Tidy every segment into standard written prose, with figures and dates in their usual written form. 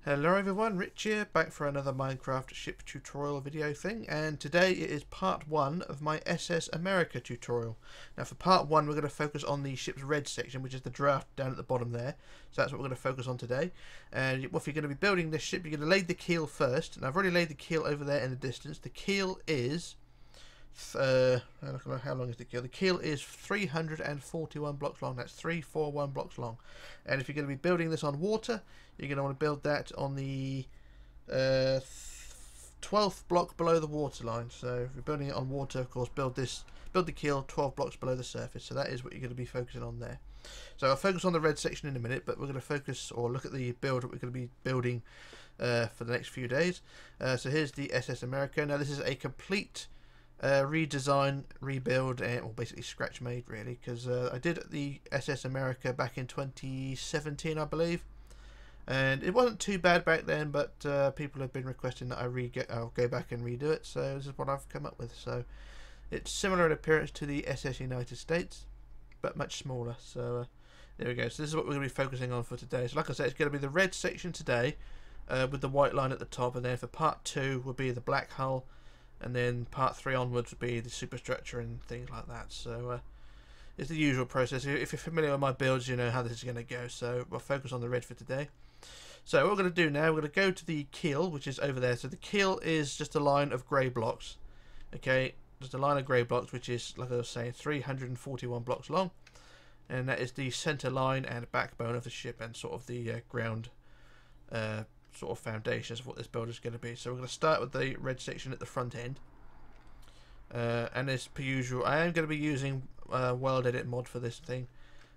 Hello everyone, Rich here, back for another Minecraft ship tutorial video thing, and today it is part 1 of my SS America tutorial. Now for part 1 we're going to focus on the ship's red section, which is the draft down at the bottom there, so that's what we're going to focus on today. And if you're going to be building this ship, you're going to lay the keel first, and I've already laid the keel over there in the distance. The keel is... how long is the keel? The keel is 341 blocks long. That's 341 blocks long. And if you're going to be building this on water, you're going to want to build that on the 12th block below the water line. So if you're building it on water, of course, build the keel 12 blocks below the surface. So that is what you're going to be focusing on there. So I'll focus on the red section in a minute, but we're going to focus or look at the build that we're going to be building for the next few days. So here's the SS America. Now this is a complete redesign, rebuild, or basically scratch made really, because I did the SS America back in 2017 I believe, and it wasn't too bad back then, but people have been requesting that I'll go back and redo it, so this is what I've come up with. So it's similar in appearance to the SS United States, but much smaller. So there we go. So this is what we're going to be focusing on for today. So like I said, it's going to be the red section today with the white line at the top, and then for part 2 will be the black hull, and then part 3 onwards would be the superstructure and things like that. So it's the usual process. If you're familiar with my builds, you know how this is going to go. So we'll focus on the red for today. So what we're going to do now, we're going to go to the keel, which is over there. So the keel is just a line of grey blocks. Okay, just a line of grey blocks, which is, like I was saying, 341 blocks long. And that is the centre line and backbone of the ship, and sort of the ground sort of foundations of what this build is going to be. So we're going to start with the red section at the front end, and as per usual I am going to be using World Edit mod for this thing,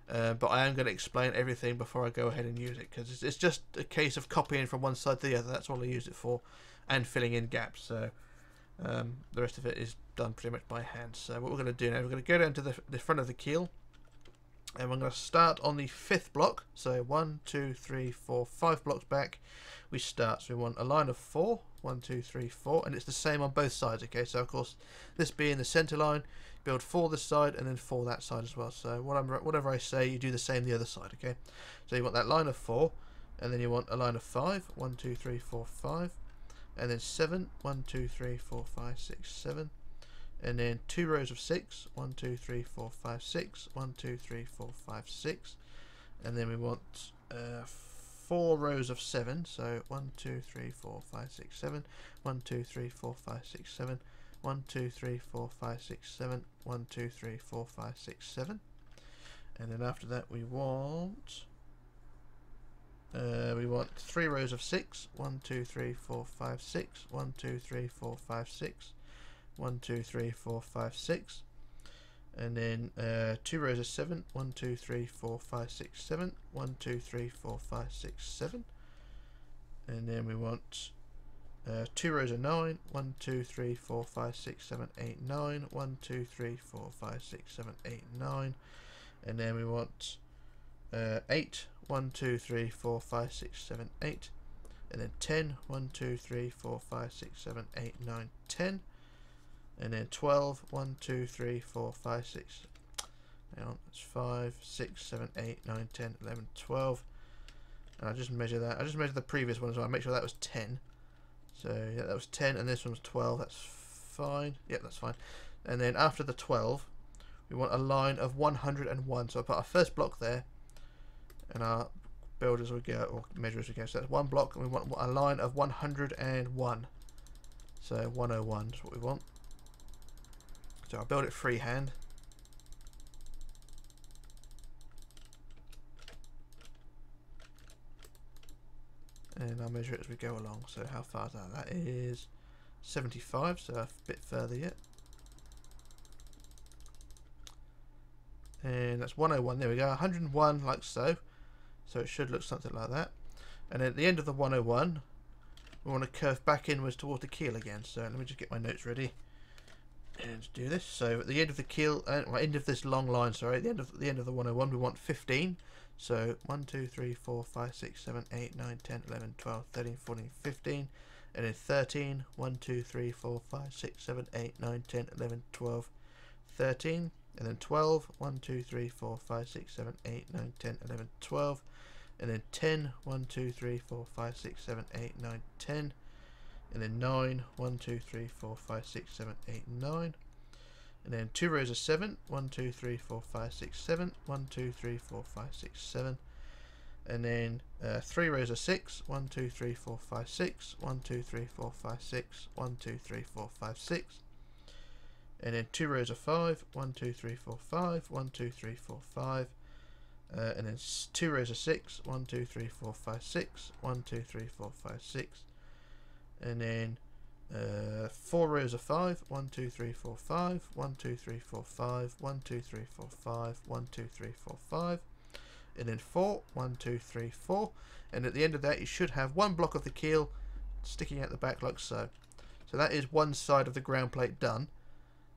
but I am going to explain everything before I go ahead and use it, because it's just a case of copying from one side to the other. That's all I use it for, and filling in gaps. So the rest of it is done pretty much by hand. So what we're going to do now, we're going to go down to the front of the keel, and we're going to start on the 5th block. So 1, 2, 3, 4, 5 blocks back we start. So we want a line of 4, 1, 2, 3, 4, and it's the same on both sides. Okay, so of course this being the center line, build 4 this side and then 4 that side as well. So whatever I say, you do the same the other side. Okay, so you want that line of 4, and then you want a line of 5, 1, 2, 3, 4, 5, and then 7, 1, 2, 3, 4, 5, 6, 7. And then 2 rows of 6, 1, 2, 3, 4, 5, 6, 1, 2, 3, 4, 5, 6, and then we want 4 rows of 7, so 1, 2, 3, 4, 5, 6, 7, 1, 2, 3, 4, 5, 6, 7, 1, 2, 3, 4, 5, 6, 7, 1, 2, 3, 4, 5, 6, 7, and then after that we want 3 rows of 6, 1, 2, 3, 4, 5, 6, 1, 2, 3, 4, 5, 6, 1, 2, 3, 4, 5, 6, and then 2 rows of 7, 1, 2, 3, 4, 5, 6, 7, 1, 2, 3, 4, 5, 6, 7, and then we want 2 rows of 9, 1, 2, 3, 4, 5, 6, 7, 8, 9, 1, 2, 3, 4, 5, 6, 7, 8, 9, and then we want 8, 1, 2, 3, 4, 5, 6, 7, 8, and then 10, 1, 2, 3, 4, 5, 6, 7, 8, 9, 10, and then 12, 1, 2, 3, 4, 5, 6, hang on, that's 5, 6, 7, 8, 9, 10, 11, 12, and I just measure that. I just measure the previous one as well. I make sure that was 10. So yeah, that was 10, and this one was 12. That's fine. Yep, that's fine. And then after the 12, we want a line of 101. So I put our first block there, and our build as we go, or measure as we go. So that's one block, and we want a line of 101. So 101 is what we want. So I'll build it freehand. And I'll measure it as we go along. So how far is that? That is 75, so a bit further yet. And that's 101, there we go, 101 like so. So it should look something like that. And at the end of the 101, we want to curve back inwards towards the keel again. So let me just get my notes ready and do this. So at the end of the keel, end of this long line, sorry, at the end of the 101, we want 15. So 1, 2, 3, 4, 5, 6, 7, 8, 9, 10, 11, 12, 13, 14, 15, and then 13, 1, 2, 3, 4, 5, 6, 7, 8, 9, 10, 11, 12, 13, and then 12, 1, 2, 3, 4, 5, 6, 7, 8, 9, 10, 11, 12, and then 10, 1, 2, 3, 4, 5, 6, 7, 8, 9, 10, and then 9, 1, 2, 3, 4, 5, 6, 7, 8, 9, and then 2 rows of 7, 1, 2, 3, 4, 5, 6, 7, 1, 2, 3, 4, 5, 6, 7, and then 3 rows of 6, 1, 2, 3, 4, 5, 6, 1, 2, 3, 4, 5, 6, 1, 2, 3, 4, 5, 6, and then 2 rows of 5, 1, 2, 3, 4, 5, 1, 2, 3, 4, 5, and then 2 rows of 6, 1, 2, 3, 4, 5, 6, 1, 2, 3, 4, 5, 6, and then 4 rows of 5, 1, 2, 3, 4, 5, 1, 2, 3, 4, 5, 1, 2, 3, 4, 5, 1, 2, 3, 4, 5, and then 4, 1, 2, 3, 4, and at the end of that you should have one block of the keel sticking out the back like so. So that is one side of the ground plate done,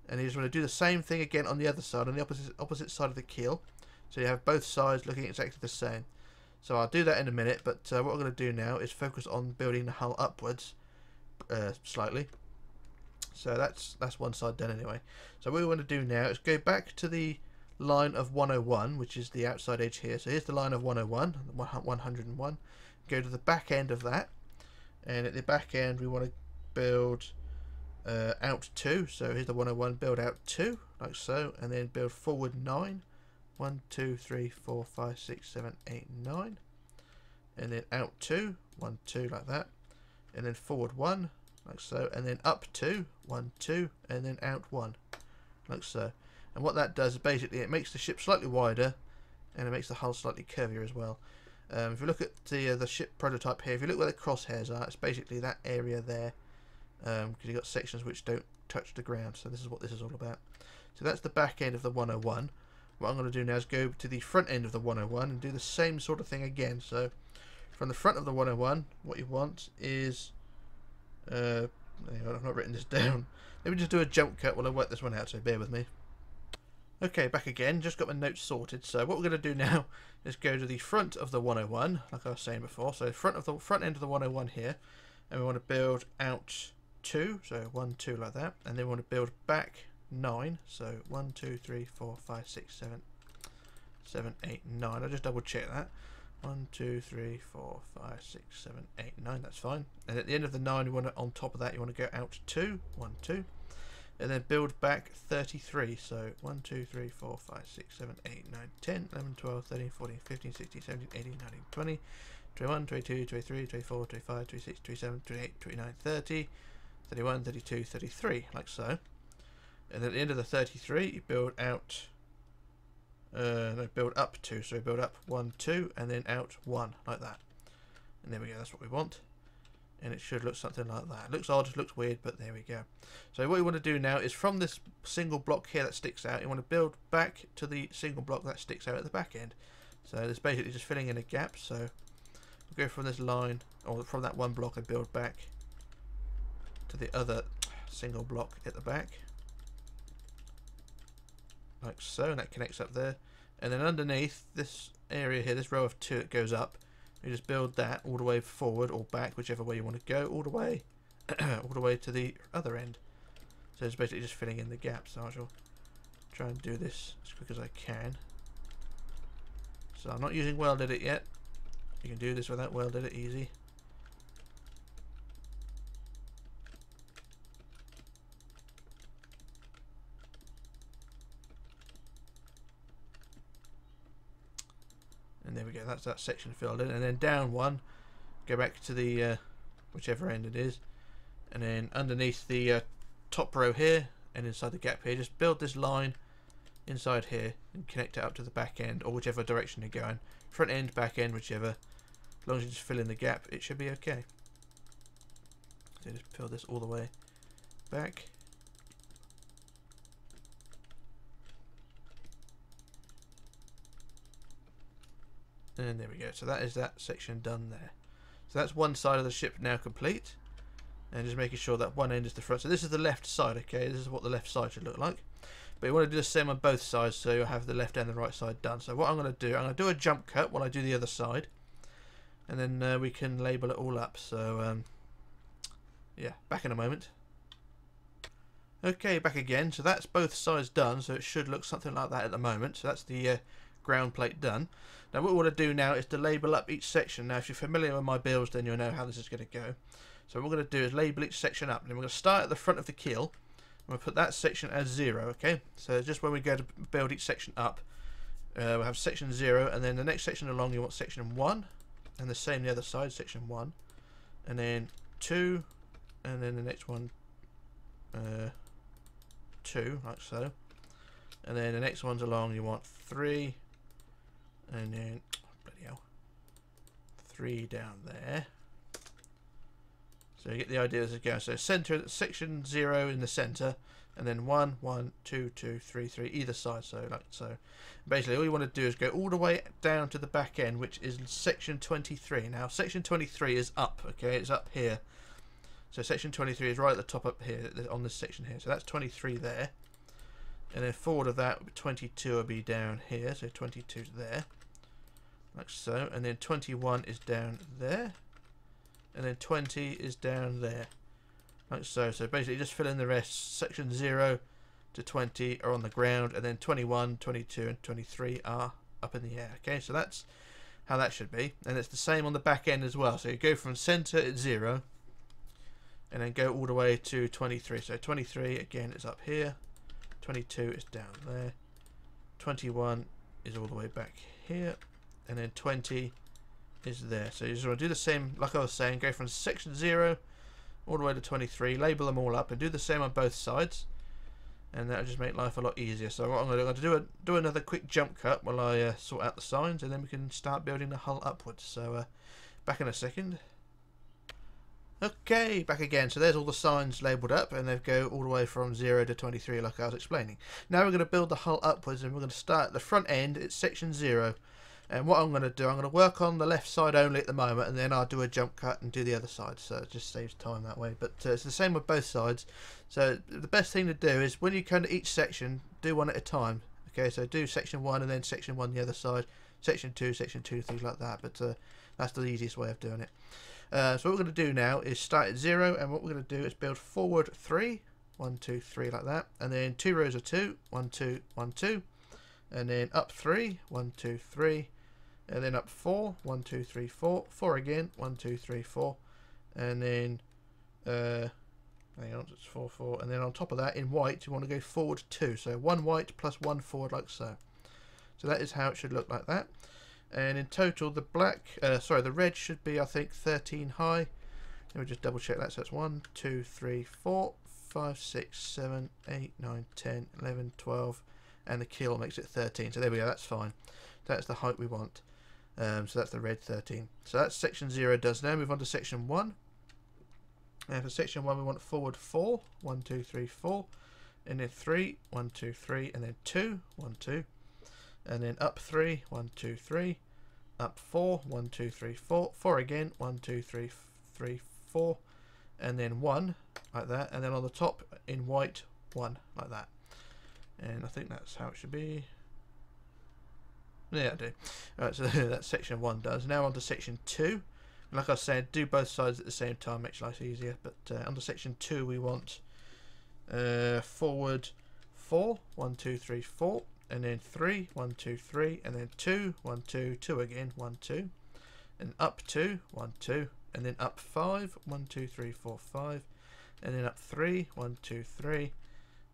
and you're just going to do the same thing again on the other side, on the opposite side of the keel, so you have both sides looking exactly the same. So I'll do that in a minute, but what we're going to do now is focus on building the hull upwards slightly. So that's one side done anyway. So what we want to do now is go back to the line of 101, which is the outside edge here. So here's the line of 101, 101. Go to the back end of that, and at the back end we want to build out 2. So here's the 101, build out 2 like so, and then build forward 9. 1, 2, 3, 4, 5, 6, 7, 8, 9, and then out 2, 1, 2 like that, and then forward 1 like so, and then up 2, 1, 2, and then out 1 like so. And what that does is basically it makes the ship slightly wider, and it makes the hull slightly curvier as well. If you look at the ship prototype here, if you look where the crosshairs are, it's basically that area there, because you've got sections which don't touch the ground. So this is what this is all about. So that's the back end of the 101. What I'm going to do now is go to the front end of the 101 and do the same sort of thing again. So from the front of the 101, what you want is I've not written this down. Let me just do a jump cut while I work this one out, so bear with me. Okay, back again, just got my notes sorted. So what we're going to do now is go to the front of the 101, like I was saying before. So front end of the 101 here, and we want to build out 2, so 1, 2 like that, and then we want to build back 9, so 1, 2, 3, 4, 5, 6, 7, 8, 9. I'll just double check that. 1, 2, 3, 4, 5, 6, 7, 8, 9. That's fine. And at the end of the 9, you want to, on top of that, you want to go out 2, 1, 2, and then build back 33. So 1, 2, 3, 4, 5, 6, 7, 8, 9, 10, 11, 12, 13, 14, 15, 16, 17, 18, 19, 20, 21, 22, 23, 24, 25, 26, 27, 28, 29, 30, 31, 32, 33, like so. And at the end of the 33, you build out, build up 2, so build up 1, 2, and then out 1, like that. And there we go, that's what we want. And it should look something like that. It looks odd, looks weird, but there we go. So what you want to do now is from this single block here that sticks out, you want to build back to the single block that sticks out at the back end. So it's basically just filling in a gap. So we'll go from this line, or from that one block, and build back to the other single block at the back. Like so, and that connects up there, and then underneath this area here, this row of 2 that goes up, you just build that all the way forward or back, whichever way you want to go, all the way all the way to the other end. So it's basically just filling in the gaps. So I shall try and do this as quick as I can. So I'm not using weld edit yet. You can do this without weld edit easy. And there we go, that's that section filled in. And then down 1, go back to the whichever end it is, and then underneath the top row here and inside the gap here, just build this line inside here and connect it up to the back end, or whichever direction you're going, front end, back end, whichever. As long as you just fill in the gap, it should be okay. So just fill this all the way back. And there we go. So that is that section done there. So that's one side of the ship now complete. And just making sure that one end is the front. So this is the left side, okay? This is what the left side should look like. But you want to do the same on both sides, so you'll have the left and the right side done. So what I'm going to do, I'm going to do a jump cut while I do the other side. And then we can label it all up. So, yeah, back in a moment. Okay, back again. So that's both sides done. So it should look something like that at the moment. So that's the ground plate done. Now what we want to do now is to label up each section. Now if you're familiar with my builds, then you'll know how this is going to go. So what we're going to do is label each section up, and then we're going to start at the front of the keel. I'm going to put that section as 0, okay? So just when we go to build each section up, we'll have section 0, and then the next section along you want section 1, and the same the other side, section 1, and then 2, and then the next one 2, like so, and then the next ones along you want 3, and then bloody hell, 3 down there. So you get the idea as it goes. So center, section 0 in the center, and then 1, 1, 2, 2, 3, 3 either side. So like so. Basically, all you want to do is go all the way down to the back end, which is section 23. Now, section 23 is up. Okay, it's up here. So section 23 is right at the top up here on this section here. So that's 23 there, and then forward of that, 22 will be down here. So 22 is there, like so, and then 21 is down there. And then 20 is down there, like so. So basically just fill in the rest. Section 0 to 20 are on the ground, and then 21, 22 and 23 are up in the air. Okay, so that's how that should be. And it's the same on the back end as well. So you go from center at 0 and then go all the way to 23. So 23 again is up here, 22 is down there, 21 is all the way back here, and then 20 is there. So you just want to do the same, like I was saying, go from section 0 all the way to 23, label them all up, and do the same on both sides, and that'll just make life a lot easier. So what I'm going to do another quick jump cut while I sort out the signs, and then we can start building the hull upwards. So back in a second. Okay, back again. So there's all the signs labelled up, and they go all the way from 0 to 23 like I was explaining. Now we're going to build the hull upwards, and we're going to start at the front end. It's section 0. And what I'm going to do, I'm going to work on the left side only at the moment, and then I'll do a jump cut and do the other side, so it just saves time that way. But it's the same with both sides. So the best thing to do is when you come to each section, do one at a time. Okay, so do section 1 and then section 1 the other side, section 2, things like that. But that's the easiest way of doing it. So what we're going to do now is start at 0, and what we're going to do is build forward 3, 1, 2, 3 like that, and then 2 rows of 2, 1, 2, 1, 2, and then up 3, 1, 2, 3. And then up 4, 1, 2, 3, 4, 4 again, 1, 2, 3, 4, and then hang on, it's 4, 4, and then on top of that in white you want to go forward 2, so 1 white plus 1 forward like so. So that is how it should look like that. And in total the the red should be I think 13 high. Let me just double check that. So it's 1, 2, 3, 4, 5, 6, 7, 8, 9, 10, 11, 12, and the keel makes it 13. So there we go, that's fine. That's the height we want. So that's the red 13. So that's section 0 does. Now move on to section 1. And for section 1 we want forward 4, 1, 2, 3, 4, and then 3, 1, 2, 3, and then 2, 1, 2, and then up 3, 1, 2, 3, up 4, 1, 2, 3, 4, 4 again, 1, 2, 3, 3, 4, and then 1 like that, and then on the top in white 1 like that. And I think that's how it should be. Yeah, I do. Alright, so that's section 1 does. Now on to section 2. Like I said, do both sides at the same time, makes life easier. But under section 2 we want forward 4, 1, 2, 3, 4, and then 3, 1, 2, 3, and then 2, 1, 2, 2 again, 1, 2, and up 2, 1, 2, and then up 5, 1, 2, 3, 4, 5, and then up 3, 1, 2, 3,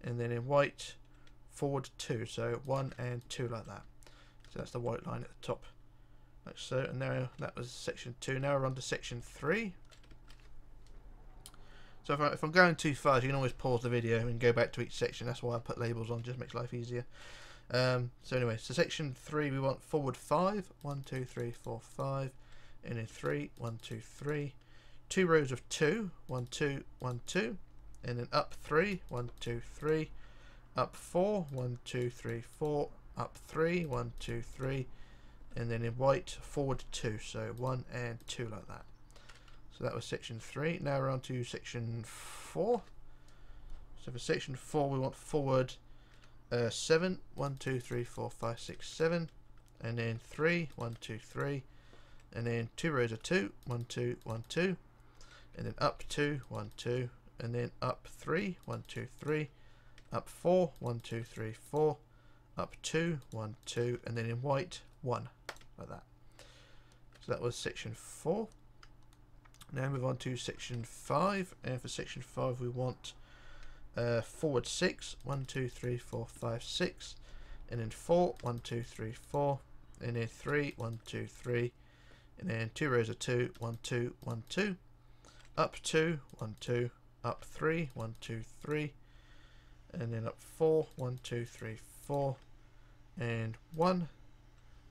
and then in white forward 2, so 1 and 2 like that. So that's the white line at the top, like so. And now that was section 2. Now we're on to section 3. So if I'm going too fast, you can always pause the video and go back to each section. That's why I put labels on, just makes life easier. So anyway, so section 3 we want forward 5, 1, 2, 3, 4, 5, and then 3, 1, 2, 3, 2 rows of 2, 1, 2, 1, 2, and then up 3, 1, 2, 3, up 4, 1, 2, 3, 4, up 3, 1, 2, 3, and then in white forward 2, so 1 and 2 like that. So that was section 3. Now we're on to section 4. So for section 4 we want forward 7, 1, 2, 3, 4, 5, 6, 7, and then 3, 1, 2, 3, and then 2 rows of 2, 1, 2, 1, 2, and then up 2, 1, 2, and then up 3, 1, 2, 3, up 4, 1, 2, 3, 4, up 2, 1, 2, and then in white 1, like that. So that was section 4. Now move on to section 5, and for section 5 we want forward 6, 1, 2, 3, 4, 5, 6, and then 4, 1, 2, 3, 4, and then 3, 1, 2, 3, and then 2 rows of 2, 1, 2, 1, 2, up 2, 1, 2, up 3, 1, 2, 3, and then up 4, 1, 2, 3, 4, and 1,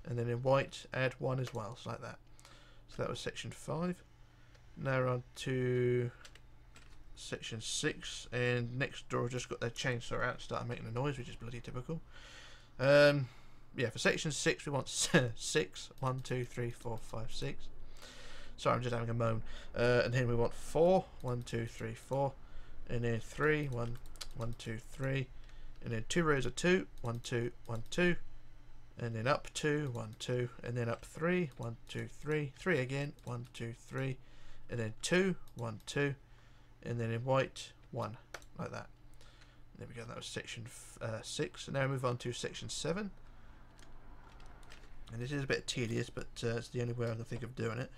and then in white add 1 as well, so like that. So that was section 5. Now we're on to section 6, and next door just got their chainsaw out and started making a noise, which is bloody typical. Yeah, for section 6 we want 6, 1, 2, 3, 4, 5, 6. Sorry, I'm just having a moan. And then we want 4, 1, 2, 3, 4, and then 3, 1, 1, 2, 3, and then 2 rows of 2, 1, 2, 1, 2, and then up 2, 1, 2, and then up 3, 1, 2, 3, 3 again, 1, 2, 3, and then 2, 1, 2, and then in white 1, like that. There we go, that was section 6. And now we move on to section 7. And this is a bit tedious, but it's the only way I can think of doing it.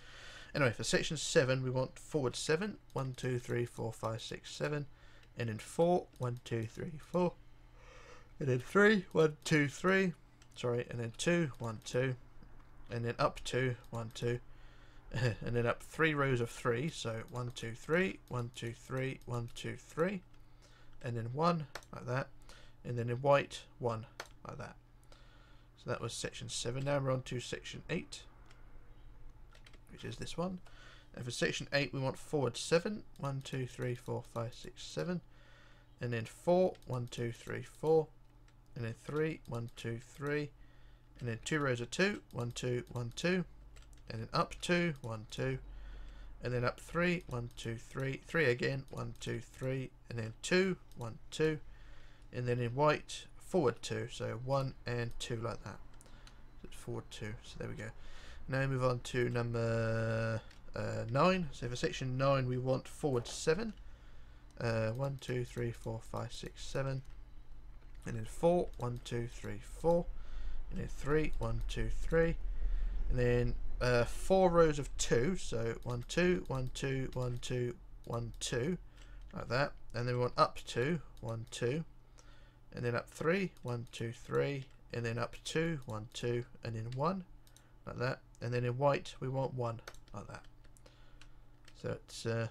Anyway, for section 7 we want forward 7, 1, 2, 3, 4, 5, 6, 7, and then 4, 1, 2, 3, 4, and then 3, 1, 2, 3, sorry, and then 2, 1, 2, and then up 2, 1, 2, and then up 3 rows of 3, so 1, 2, 3, 1, 2, 3, 1, 2, 3, and then 1, like that, and then in white 1, like that. So that was section 7. Now we're on to section 8, which is this one. And for section 8 we want forward 7, 1, 2, 3, 4, 5, 6, 7, and then 4, 1, 2, 3, 4, and then 3, 1, 2, 3, and then 2 rows of 2, 1, 2, 1, 2, and then up 2, 1, 2, and then up 3, 1, 2, 3, 3 again, 1, 2, 3, and then 2, 1, 2, and then in white forward 2, so 1 and 2 like that. So it's forward 2, so there we go. Now move on to number 9. So for section 9 we want forward 7, 1, 2, 3, 4, 5, 6, 7, and then 4, 1, 2, 3, 4, and then 3, 1, 2, 3, and then 4 rows of 2, so 1, 2, 1, 2, 1, 2, 1, 2, like that, and then we want up 2, 1, 2, and then up 3, 1, 2, 3, and then up 2, 1, 2, and then 1, like that, and then in white we want 1, like that. So it's I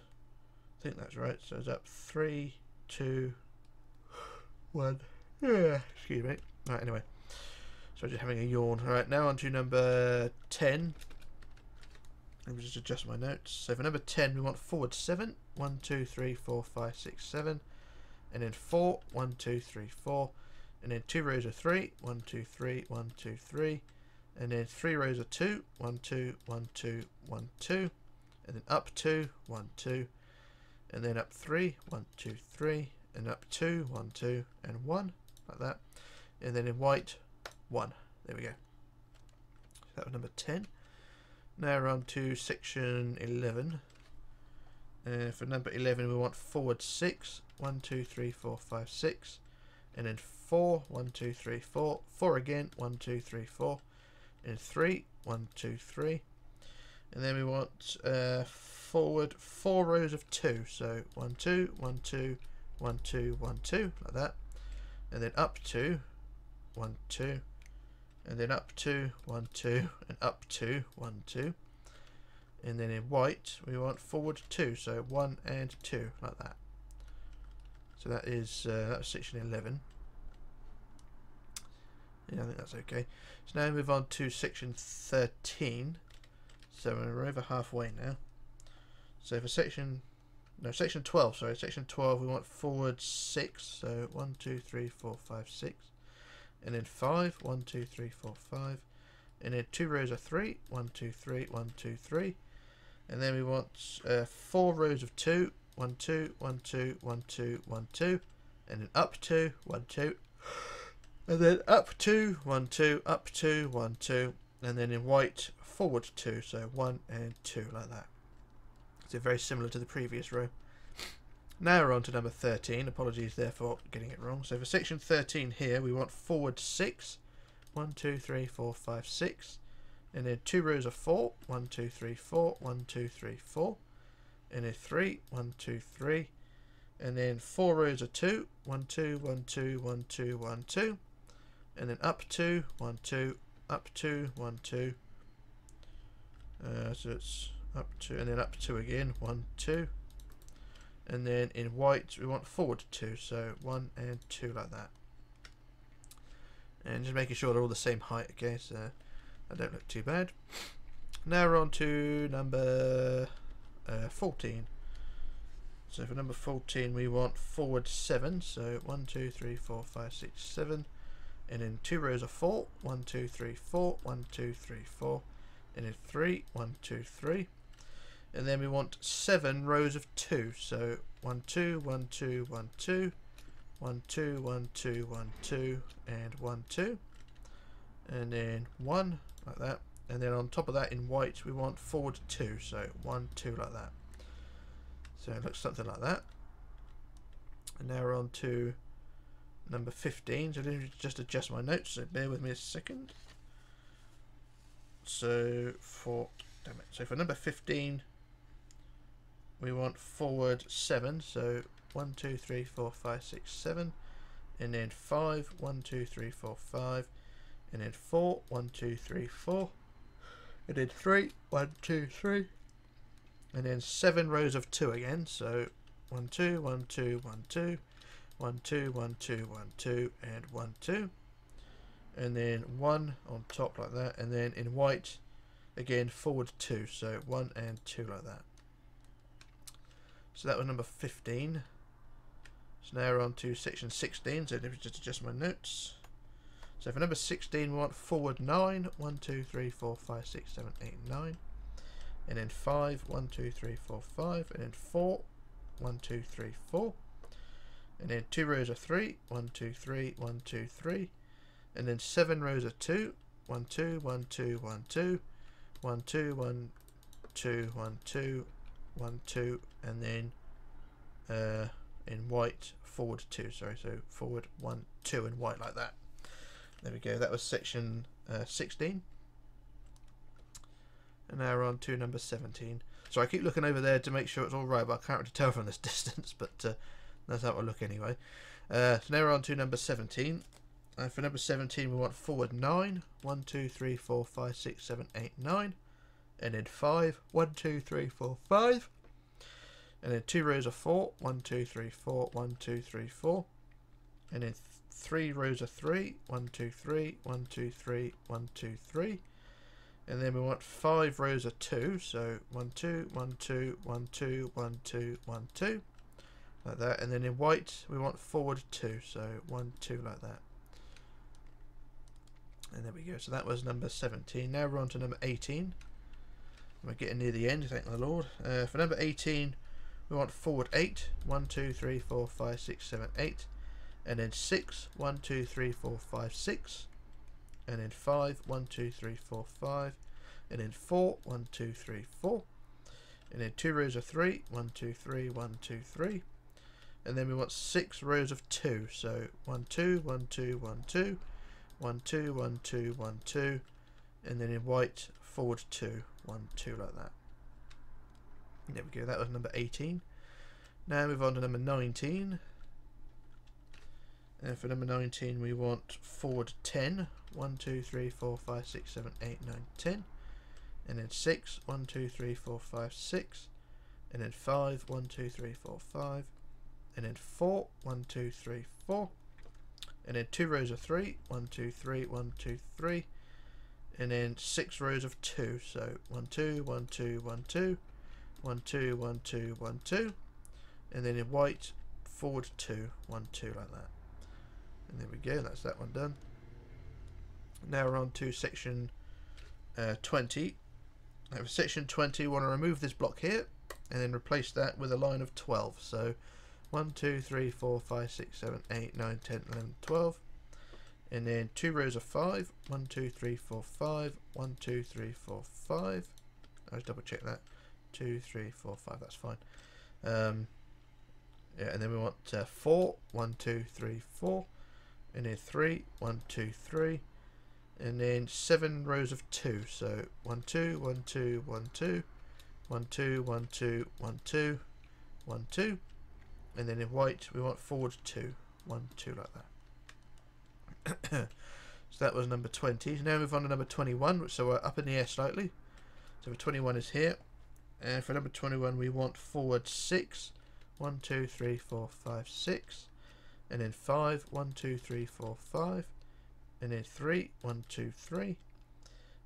think that's right, so it's up 3, 2, 1, yeah, excuse me. Right, anyway, so just having a yawn. Alright, now on to number 10. Let me just adjust my notes. So for number 10 we want forward 7, 1, 2, 3, 4, 5, 6, 7, and then 4, 1, 2, 3, 4, and then 2 rows of 3, 1, 2, 3, 1, 2, 3, and then 3 rows of 2, 1, 2, 1, 2, 1, 2, and then up 2, 1, 2, and then up 3, 1, 2, 3, and up 2, 1, 2, and 1, like that, and then in white 1. There we go. So that was number 10. Now we're on to section 11. For number 11 we want forward 6, 1, 2, 3, 4, 5, 6, and then 4, 1, 2, 3, 4, 4 again, 1, 2, 3, 4, and 3, 1, 2, 3, and then we want forward 4 rows of 2, so 1, 2, 1, 2, 1, 2, 1, 2, like that, and then up 2, 1, 2, and then up 2, 1, 2, and up 2, 1, 2, and then in white we want forward 2, so 1 and 2, like that. So that is that's section 11. Yeah, I think that's okay. So now we move on to section 13. So we're over halfway now. So for section 12, sorry, section 12 we want forward 6, so 1, 2, 3, 4, 5, 6, and then 5, 1, 2, 3, 4, 5, and then 2 rows of 3, 1, 2, 3, 1, 2, 3, and then we want 4 rows of 2, 1, 2, 1, 2, 1, 2, 1, 2, and then up 2, 1, 2, and then up 2, 1, 2, up 2, 1, 2, and then in white forward 2, so 1 and 2, like that. So very similar to the previous row. Now we're on to number 13. Apologies there for getting it wrong. So for section 13 here, we want forward 6. 1, 2, 3, 4, 5, 6. And then 2 rows of 4. 1, 2, 3, 4. 1, 2, 3, 4. And then 3. 1, 2, 3. And then 4 rows of 2. 1, 2, 1, 2, 1, 2, 1, 2. And then up 2. 1, 2. Up 2. 1, 2. So it's up 2. And then up 2 again. 1, 2. And then in white we want forward 2. So 1 and 2 like that. And just making sure they're all the same height, okay, so I don't look too bad. Now we're on to number 14. So for number 14 we want forward 7, so 1, 2, 3, 4, 5, 6, 7. And then 2 rows of 4, 1, 2, 3, 4, 1, 2, 3, 4. And then 3, 1, 2, 3. And then we want 7 rows of 2, so 1, 2, 1, 2, 1, 2. 1, 2, 1, 2, 1, 2, and 1, 2, and then 1 like that, and then on top of that in white we want forward 2, so 1, 2 like that. So it looks something like that. And now we're on to number 15. So let me just adjust my notes, so bear with me a second. So for number 15 we want forward 7, so 1, 2, 3, 4, 5, 6, 7, and then 5, 1, 2, 3, 4, 5, and then 4, 1, 2, 3, 4, and then 3, 1, 2, 3, and then 7 rows of 2 again, so 1, 2, 1, 2, 1, 2, 1, 2, 1, 2, 1, 2, and 1, 2, and then 1 on top like that, and then in white again forward 2, so 1 and 2 like that. So that was number 15. So now we're on to section 16, so let me just adjust my notes. So for number 16 we want forward 9, 1, 2, 3, 4, 5, 6, 7, 8, 9. And then 5, 1, 2, 3, 4, 5. And then 4, 1, 2, 3, 4. And then 2 rows of 3, 1, 2, 3, 1, 2, 3. And then 7 rows of 2, 1, 2, 1, 2, 1, 2. 1, 2, 1, 2, 1, 2, 1, 2. And then in white forward 2, sorry, so forward 1, 2 in white like that. There we go, that was section 16. And now we're on to number 17. So I keep looking over there to make sure it's all right, but I can't really tell from this distance, but that's how I look anyway. So now we're on to number 17. For number 17 we want forward 9, 1, 2, 3, 4, 5, 6, 7, 8, 9. And then 5, 1, 2, 3, 4, 5. And then 2 rows of 4, 1, 2, 3, 4, 1, 2, 3, 4. And then 3 rows of 3, 1, 2, 3, 1, 2, 3, 1, 2, 3. And then we want 5 rows of 2, so 1, 2, 1, 2, 1, 2, 1, 2, 1, 2, like that. And then in white we want forward 2, so 1, 2 like that. And there we go, so that was number 17. Now we're on to number 18. We're getting near the end, thank the Lord. For number 18 we want forward 8, 1, 2, 3, 4, 5, 6, 7, 8, and then 6, 1, 2, 3, 4, 5, 6, and then 5, 1, 2, 3, 4, 5, and then 4, 1, 2, 3, 4, and then 2 rows of 3, 1, 2, 3, 1, 2, 3, and then we want 6 rows of 2, so 1, 2, 1, 2, 1, 2, 1, 2, 1, 2, 1, 2, and then in white forward 2, 1, 2 like that. There we go, that was number 18. Now move on to number 19. And for number 19 we want forward 10, 1, 2, 3, 4, 5, 6, 7, 8, 9, 10. And then 6, 1, 2, 3, 4, 5, 6. And then 5, 1, 2, 3, 4, 5. And then 4, 1, 2, 3, 4. And then 2 rows of 3, 1, 2, 3, 1, 2, 3. And then 6 rows of 2, so 1, 2, 1, 2, 1, 2. 1, 2, 1, 2, 1, 2, and then in white forward 2, 1, 2 like that. And there we go, that's that one done. Now we're on to section 20. Now for section 20 we want to remove this block here and then replace that with a line of 12. So 1, 2, 3, 4, 5, 6, 7, 8, 9, 10, 11, 12. And then 2 rows of 5, 1, 2, 3, 4, 5, 1, 2, 3, 4, 5. I'll just double check that. 2, 3, 4, 5, that's fine. And Yeah, and then we want 4, 1, 2, 3, 4, and then 3, 1, 2, 3, and then 7 rows of 2. So 1, 2, 1, 2, 1, 2, 1, 2, 1, 2, 1, 2, 1, 2, and then in white we want forward 2, 1, 2 like that. So that was number 20. Now move on to number 21, so we're up in the air slightly. So for 21 is here, and for number 21 we want forward 6, 1, 2, 3, 4, 5, 6, and then 5, 1, 2, 3, 4, 5, and then 3, 1, 2, 3,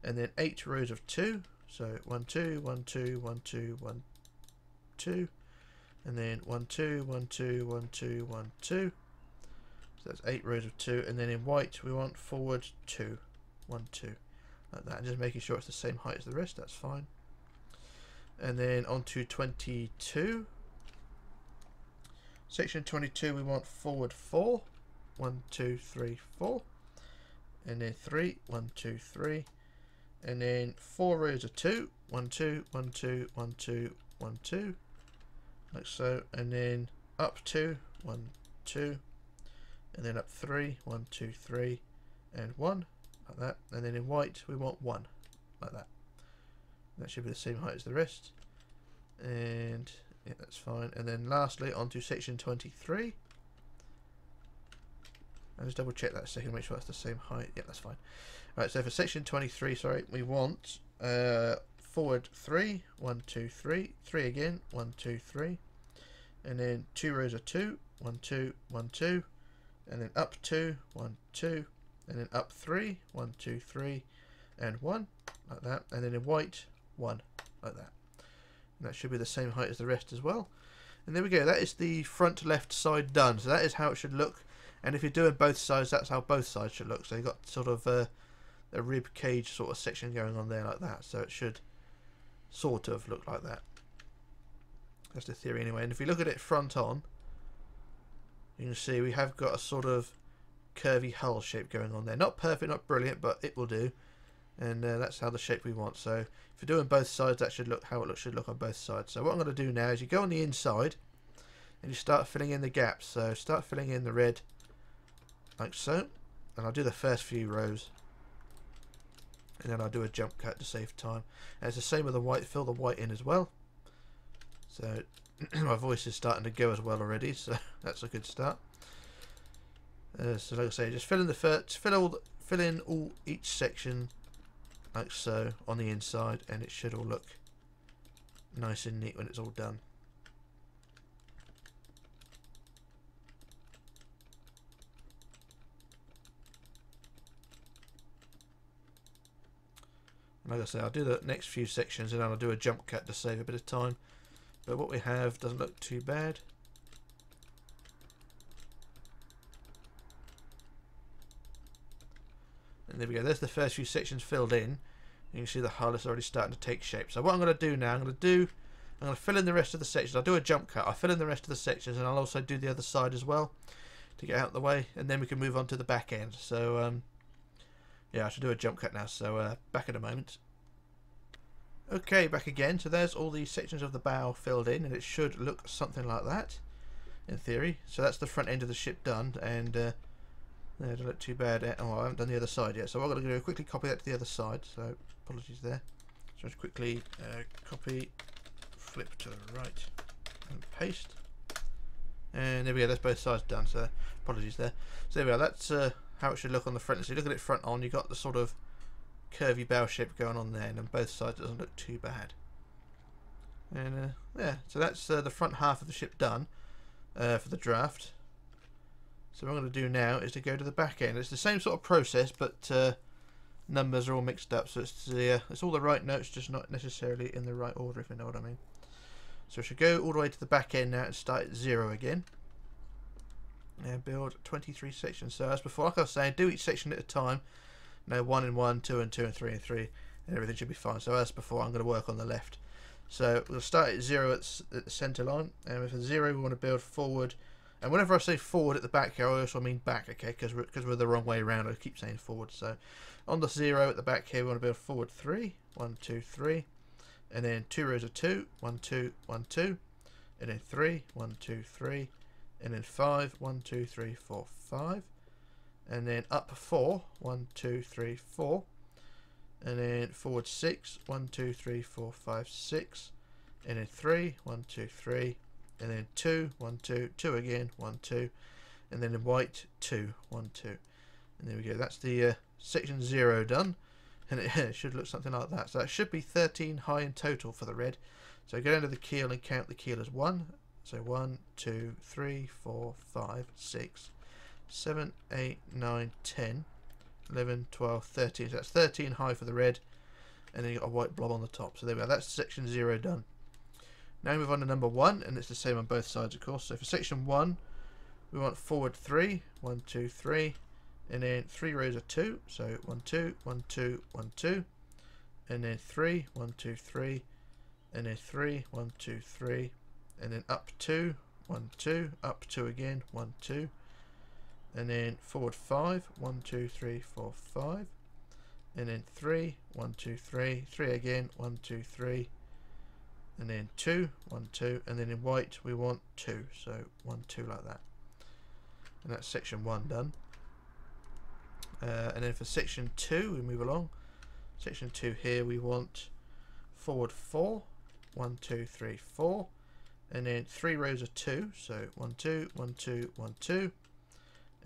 and then 8 rows of 2. So 1, 2, 1, 2, 1, 2, 1, 2, and then 1, 2, 1, 2, 1, 2, 1, 2. So that's 8 rows of 2, and then in white we want forward 2, 1, 2, like that. And just making sure it's the same height as the rest. That's fine. And then on to 22. Section 22 we want forward 4, 1, 2, 3, 4, and then 3, 1, 2, 3, and then 4 rows of 2, 1, 2, 1, 2, 1, 2, 1, 2, like so, and then up 2, 1, 2, and then up 3, 1, 2, 3, and 1, like that. And then in white we want 1, like that. That should be the same height as the rest, and yeah, that's fine. And then lastly onto section 23. I'll just double check that a second, make sure that's the same height. Yeah, that's fine. Right, so for section 23, sorry, we want forward 3, 1, 2, 3, 3 again, 1, 2, 3, and then 2 rows of 2, 1, 2, 1, 2, and then up 2, 1, 2, and then up 3, 1, 2, 3, and 1, like that. And then in white, 1, like that. And that should be the same height as the rest as well. And there we go, that is the front left side done. So that is how it should look. And if you're doing both sides, that's how both sides should look. So you've got sort of a rib cage sort of section going on there like that. So it should sort of look like that. That's the theory anyway. And if you look at it front on, you can see we have got a sort of curvy hull shape going on there. Not perfect, not brilliant, but it will do. And that's how the shape we want. So if you're doing both sides, that should look how it should look on both sides. So what I'm going to do now is you go on the inside and you start filling in the gaps. So start filling in the red like so, and I'll do the first few rows, and then I'll do a jump cut to save time. And it's the same with the white, fill the white in as well. So my voice is starting to go as well already, so that's a good start. So like I say, just fill in the first, fill in all each section like so on the inside, and it should all look nice and neat when it's all done. Like I say, I'll do the next few sections and then I'll do a jump cut to save a bit of time. But what we have doesn't look too bad. And there we go, there's the first few sections filled in. You can see the hull is already starting to take shape. So what I'm going to do now, I'm going to fill in the rest of the sections. I'll do a jump cut, I'll fill in the rest of the sections, and I'll also do the other side as well to get out of the way, and then we can move on to the back end. So yeah, I should do a jump cut now, so back in a moment. Okay, back again. So there's all the sections of the bow filled in, and it should look something like that in theory. So that's the front end of the ship done, and it doesn't look too bad. Oh, I haven't done the other side yet, so what I'm going to do is quickly copy that to the other side, so apologies there. So just quickly copy, flip to the right, and paste. And there we go, that's both sides done, so apologies there. So there we are, that's how it should look on the front. So you look at it front on, you've got the sort of curvy bow shape going on there, and on both sides it doesn't look too bad. And yeah, so that's the front half of the ship done for the draft. So what I'm going to do now is to go to the back end. It's the same sort of process, but numbers are all mixed up, so it's all the right notes, just not necessarily in the right order, if you know what I mean. So I should go all the way to the back end now and start at 0 again. And build 23 sections. So as before, like I was saying, do each section at a time. No, 1 and 1, 2 and 2 and 3 and 3, and everything should be fine. So as before, I'm going to work on the left. So we'll start at 0 at the centre line, and with a 0 we want to build forward. And whenever I say forward at the back here, I also mean back, okay, because we're the wrong way around. I keep saying forward. So on the 0 at the back here, we want to build forward 3, 1, 2, 3, and then 2 rows of 2, 1, 2, 1, 2, and then 3, 1, 2, 3, and then 5, 1, 2, 3, 4, 5, and then up 4, 1, 2, 3, 4, and then forward 6, 1, 2, 3, 4, 5, 6, and then 3, 1, 2, 3, and then 2, 1, 2, 2 again, 1, 2, and then in white 2, 1, 2, and there we go. That's the section 0 done, and it should look something like that. So that should be 13 high in total for the red. So go down to the keel and count the keel as 1. So 1, 2, 3, 4, 5, 6, 7, 8, 9, 10, 11, 12, 13. So that's 13 high for the red, and then you've got a white blob on the top. So there we are. That's section 0 done. Now we move on to number 1, and it's the same on both sides, of course. So for section 1, we want forward 3, 1, 2, 3, and then 3 rows of 2. So 1, 2, 1, 2, 1, 2, and then 3, 1, 2, 3, and then 3, 1, 2, 3, and then up 2, 1, 2, up 2 again, 1, 2, and then forward 5, 1, 2, 3, 4, 5, and then 3, 1, 2, 3, 3 again, 1, 2, 3, and then 2, 1, 2, and then in white we want 2, so 1, 2 like that. And that's section 1 done. And then for section 2 we move along. Section 2 here we want forward 4, 1, 2, 3, 4, and then 3 rows of 2, so 1, 2, 1, 2, 1, 2,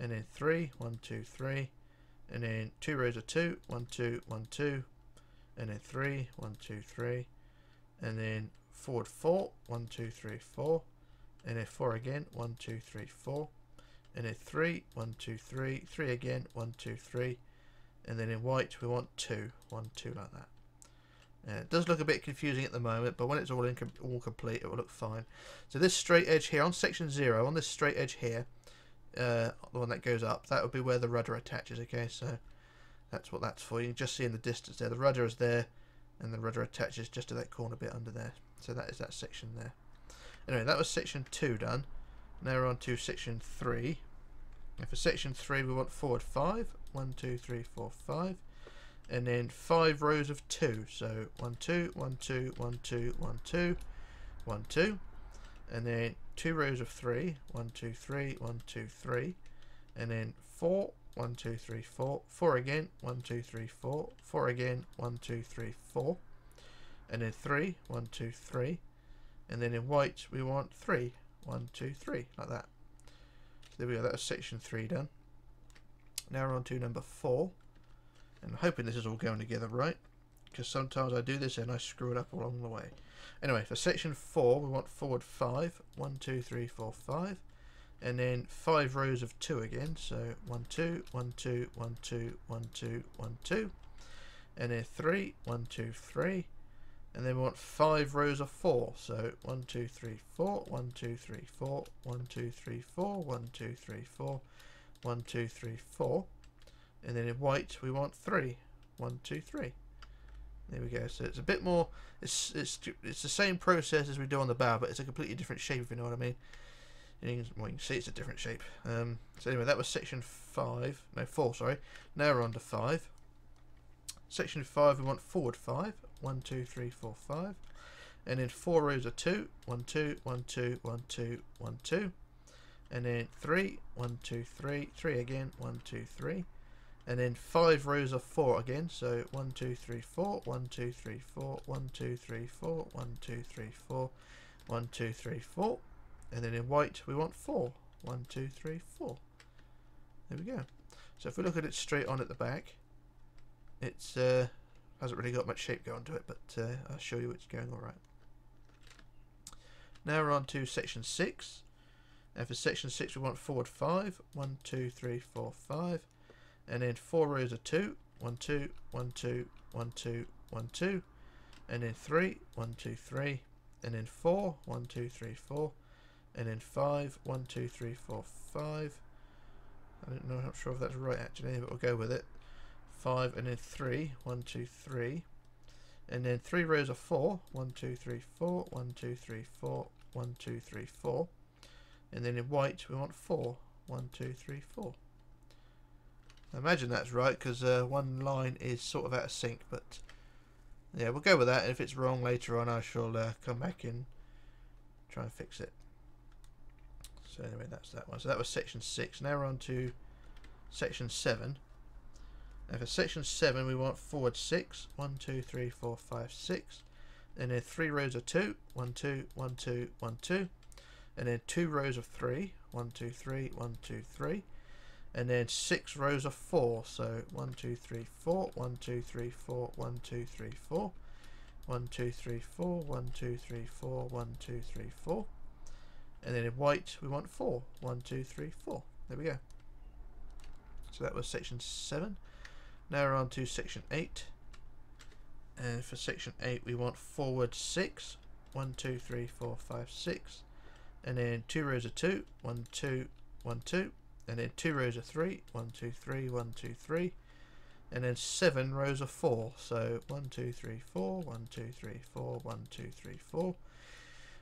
and then 3, 1, 2, 3, and then 2 rows of 2, 1, 2, 1, 2, and then 3, 1, 2, 3, and then forward 4, 1, 2, 3, 4, and then 4 again, 1, 2, 3, 4, and then 3, 1, 2, 3, 3 again, 1, 2, 3, and then in white we want 2, 1, 2 like that. It does look a bit confusing at the moment, but when it's all complete it will look fine. So this straight edge here on section 0, on this straight edge here, the one that goes up, that would be where the rudder attaches. Okay, so that's what that's for. You can just see in the distance there, the rudder is there, and the rudder attaches just to that corner bit under there. So that is that section there. Anyway, that was section 2 done. Now we're on to section 3. And for section 3 we want forward 5, 1, 2, 3, 4, 5, and then 5 rows of 2. So 1, 2, 1, 2, 1, 2, 1, 2, 1, 2, and then 2 rows of 3, 1, 2, 3, 1, 2, 3, and then 4, 1, 2, 3, 4, 4 again, 1, 2, 3, 4, 4 again, 1, 2, 3, 4, and then 3, 1, 2, 3, and then in white we want 3, 1, 2, 3, like that. So there we go, that was section 3 done. Now we're on to number 4, and I'm hoping this is all going together right, because sometimes I do this and I screw it up along the way. Anyway, for section 4 we want forward 5, 1, 2, 3, 4, 5, and then 5 rows of 2 again, so 1, 2, 1, 2, 1, 2, 1, 2, 1, 2, and then 3, 1, 2, 3, and then we want 5 rows of 4, so 1, 2, 3, 4, 1, 2, 3, 4, 1, 2, 3, 4, 1, 2, 3, 4, 1, 2, 3, 4, and then in white we want 3, 1, 2, 3. There we go. So it's a bit more. It's the same process as we do on the bow, but it's a completely different shape. If you know what I mean. And you can see it's a different shape. So anyway, that was section 5. No, 4. Sorry. Now we're on to 5. Section 5. We want forward 5. 1, 2, 3, 4, 5, and then 4 rows of 2. 1, 2, 1, 2, 1, 2, 1, 2, and then 3, 1, 2, 3, 3 again, 1, 2, 3. And then 5 rows of 4 again, so 1, 2, 3, 4, 1, 2, 3, 4, 1, 2, 3, 4, 1, 2, 3, 4, 1, 2, 3, 4, and then in white we want 4, 1, 2, 3, 4. There we go. So if we look at it straight on at the back, it's hasn't really got much shape going to it, but I'll show you it's going alright. Now we're on to section 6, and for section 6 we want forward 5, 1, 2, 3, 4, 5, and then 4 rows of 2, 1, 2, 1, 2, 1, 2, 1, 2, and then 3, 1, 2, 3, and then 4, 1, 2, 3, 4, and then 5, 1, 2, 3, 4, 5. I don't know, I'm not sure if that's right actually, but we'll go with it. 5, and then 3, 1, 2, 3, and then 3 rows of 4, 1, 2, 3, 4, 1, 2, 3, 4, 1, 2, 3, 4, and then in white we want 4, 1, 2, 3, 4. I imagine that's right, because one line is sort of out of sync, but yeah, we'll go with that, and if it's wrong later on I shall come back and try and fix it. So anyway, that's that one. So that was section 6. Now we're on to section 7. And for section 7 we want forward 6, 1 2 3 4 5 6, and then 3 rows of 2, 1 2 1 2 1 2, and then 2 rows of 3, 1 2 3 1 2 3, and then 6 rows of 4. So 1 2 3 4, 1 2 3 4, 1 2 3 4, 1 2 3 4, 1 2 3 4, 1 2 3 4, and then in white we want 4, 1 2 3 4. There we go. So that was section 7. Now we're on to section 8, and for section 8 we want forward 6, 1 2 3 4 5 6, and then 2 rows of 2, 1 2 1 2, and then 2 rows of 3, 1 2 3 1 2 3, and then 7 rows of 4. So 1 2 3 4, 1 2 3 4, 1 2 3 4,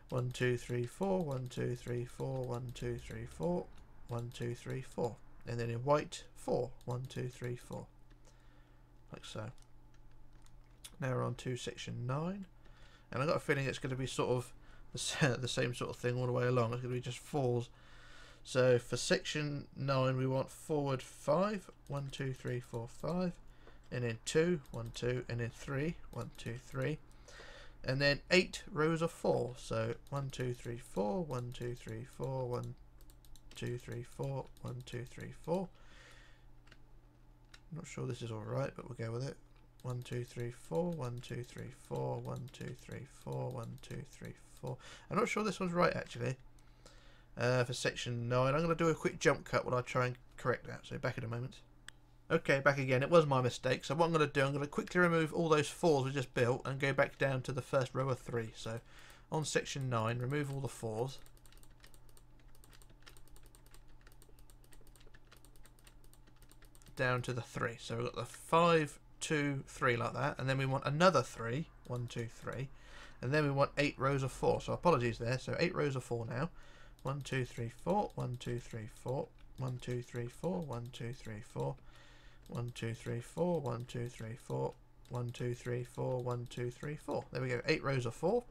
1 2 3 4, 1 2 3 4, 1 2 3 4, 1 2 3 4, and then in white 4, 1 2 3 4, like so. Now we're on to section 9, and I've got a feeling it's going to be sort of the same sort of thing all the way along. It's going to be just 4s. So for section 9 we want forward 5, 1 2 3 4 5, and then 2 1 2, and then 3 1 2 3, and then 8 rows of 4. So 1 2 3 4, 1 2 3 4, 1 2 3 4, 1 2 3 4. I'm not sure this is alright, but we'll go with it. 1 2 3 4, 1 2 3 4, 1 2 3 4, 1 2 3 4. I'm not sure this one's right actually. For section 9 I'm going to do a quick jump cut while I try and correct that, so back in a moment. Okay, back again. It was my mistake. So what I'm going to do, I'm going to quickly remove all those 4s we just built and go back down to the first row of 3. So on section 9, remove all the 4s. Down to the 3. So we've got the 5, 2, 3 like that, and then we want another 3, 1 2 3, and then we want 8 rows of 4. So apologies there. So 8 rows of 4 now. 1 2 3 4, 1 2 3 4, 1 2 3 4, 1 2 3 4, 1 2 3 4, 1 2 3 4, 1 2 3 4, 1 2 3 4. There we go. 8 rows of 4,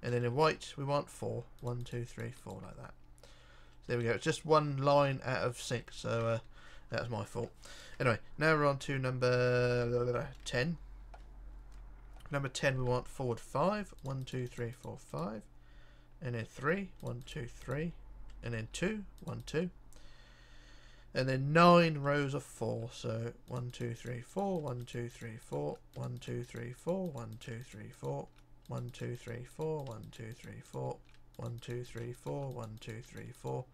and then in white we want 4, 1 2 3 4 like that. So there we go. It's just one line out of sync. So that's my fault. Anyway, now we're on to number 10. Number 10 we want forward 5, 1 2 3 4 5, and then 3, 1 2 3, and then 2, 1 2, and then 9 rows of 4. So 1 2 3 4, 1 2 3 4, 1 2 3 4, 1 2 3 4, 1 2 3 4, 1 2 3 4, 1 2 3 4, 1 2 3 4,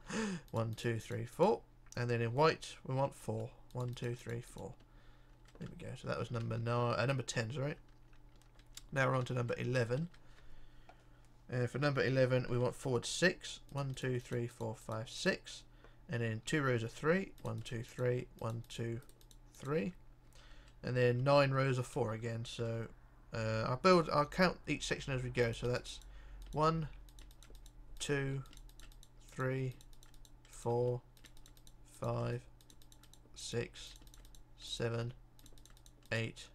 1 2 3 4, and then in white we want 4, 1 2 3 4. There we go. So that was number 10, sorry. Now we're on to number 11. For number 11 we want forward 6, 1 2 3 4 5 6, and then 2 rows of 3, 1 2 3, 1 2 3, and then 9 rows of 4 again. So I'll count each section as we go. So that's 1 2 3 4 5 6 7 8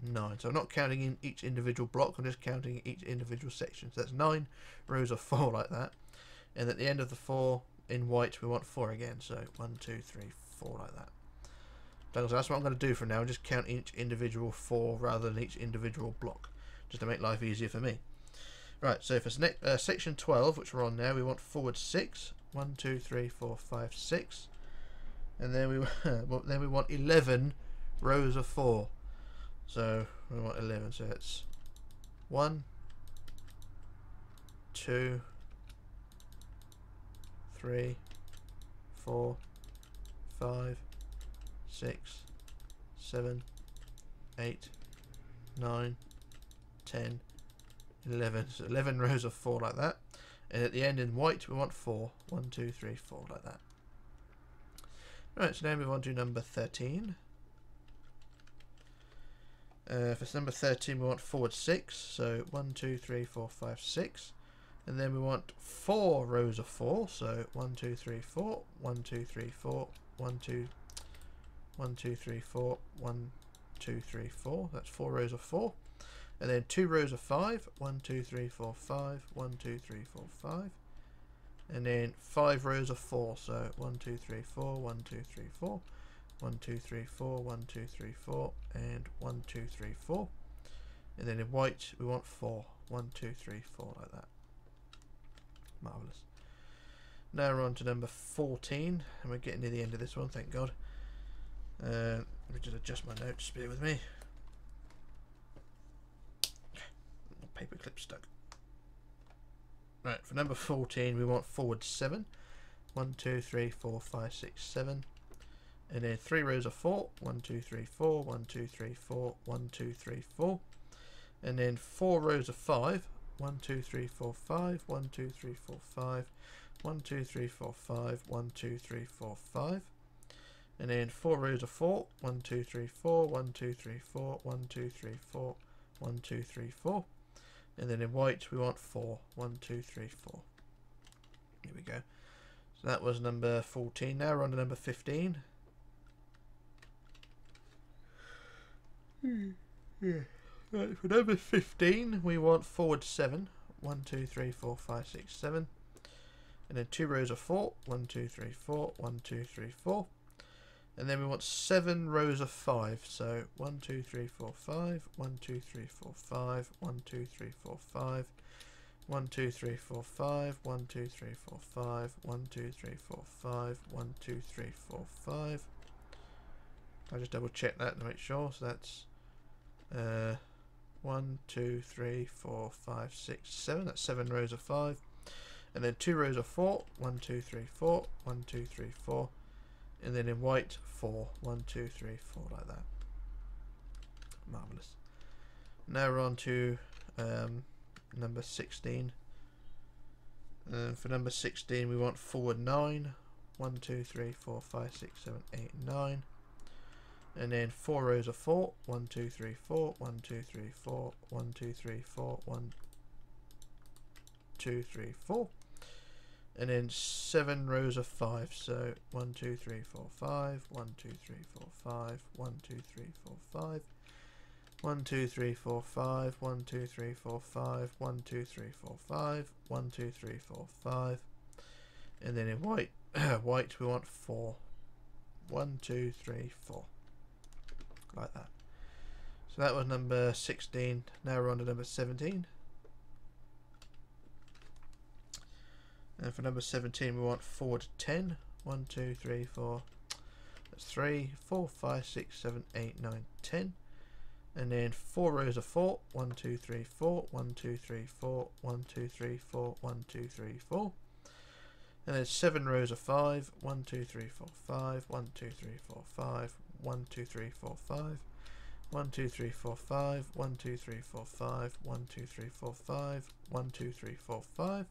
9. So I'm not counting in each individual block, I'm just counting each individual section. So that's 9 rows of 4 like that, and at the end of the 4 in white we want 4 again. So 1 2 3 4 like that. So that's what I'm going to do from now, just count each individual 4 rather than each individual block, just to make life easier for me. Right, so for section 12, which we're on now, we want forward 6, 1 2 3 4 5 6, and then we want 11 rows of 4. So we want 11. So it's 1 2 3 4 5 6 7 8 9 10 11. So 11 rows of 4 like that, and at the end in white we want 4, 1 2 3 4 like that. Right, so now move on to number 13. For number 13 we want forward 6, so 1 2 3 4 5 6, and then we want 4 rows of 4. So 1 2 3 4, 1 2 3 4, 1 2 1 2 3 4, 1 2 3 4. That's 4 rows of 4. And then 2 rows of 5. 1, 2, 3, 4, 5. 1, 2, 3, 4, 5. And then 5 rows of 4. So 1, 2, 3, 4. 1, 2, 3, 4. 1, 2, 3, 4. 1, 2, 3, 4. And 1, 2, 3, 4. And then in white we want 4. 1, 2, 3, 4, like that. Marvellous. Now we're on to number 14, and we're getting near the end of this one, thank God. Let me just adjust my notes, bear with me. Paper clip stuck. Right, for number 14 we want forward 7. 1, 2, 3, 4, 5, 6, 7. And then 3 rows of 4. 1, 2, 3, 4. 1, 2, 3, 4. 1, 2, 3, 4. And then 4 rows of 5. 1, 2, 3, 4, 5. 1, 2, 3, 4, 5. 1, 2, 3, 4, 5. 1, 2, 3, 4, 5. And then 4 rows of 4. 1, 2, 3, 4. 1, 2, 3, 4. 1, 2, 3, 4. 1, 2, 3, 4. And then in white we want 4. 1, 2, 3, 4. Here we go. So that was number 14. Now we're on to number 15. Yeah. Right, for number 15 we want forward 7. 1, 2, 3, 4, 5, 6, 7. And then 2 rows of 4. 1, 2, 3, 4. 1, 2, 3, 4. And then we want 7 rows of 5. So 1, 2, 3, 4, 5. 1, 2, 3, 4, 5. 1, 2, 3, 4, 5. 1, 2, 3, 4, 5. 1, 2, 3, 4, 5. 1, 2, 3, 4, 5. 1, 2, 3, 4, 5. I'll just double check that to make sure. So that's 1, 2, 3, 4, 5, 6, 7. That's 7 rows of 5. And then 2 rows of 4. 1, 2, 3, 4. 1, 2, 3, 4. And then in white 4. 1, 2, 3, 4, like that. Marvellous. Now we're on to number 16. For number 16 we want forward 9. 1, 2, 3, 4, 5, 6, 7, 8, 9. And then 4 rows of 4. 1, 2, 3, 4. 1, 2, 3, 4. 1, 2, 3, 4. 1, 2, 3, 4. And then 7 rows of 5. So 1, 2, 3, 4, 5. 1, 2, 3, 4, 5. 1, 2, 3, 4, 5. 1, 2, 3, 4, 5. 1, 2, 3, 4, 5. 1, 2, 3, 4, 5. 1, 2, 3, 4, 5. And then in white, white we want 4. 1, 2, 3, 4. Like that. So that was number 16. Now we're on to number 17. And for number 17 we want forward 10. 1, 2, 3, 4. That's 3, 4, 5, 6, 7, 8, 9, 10. And then 4 rows of 4. 1, 2, 3, 4. 1, 2, 3, 4. 1, 2, 3, 4. 1, 2, 3, 4. And then 7 rows of 5. 1, 2, 3, 4, 5. 1, 2, 3, 4, 5. 1, 2, 3, 4, 5. 1, 2, 3, 4, 5. 1, 2, 3, 4, 5. 1, 2, 3, 4, 5. 1, 2, 3, 4, 5.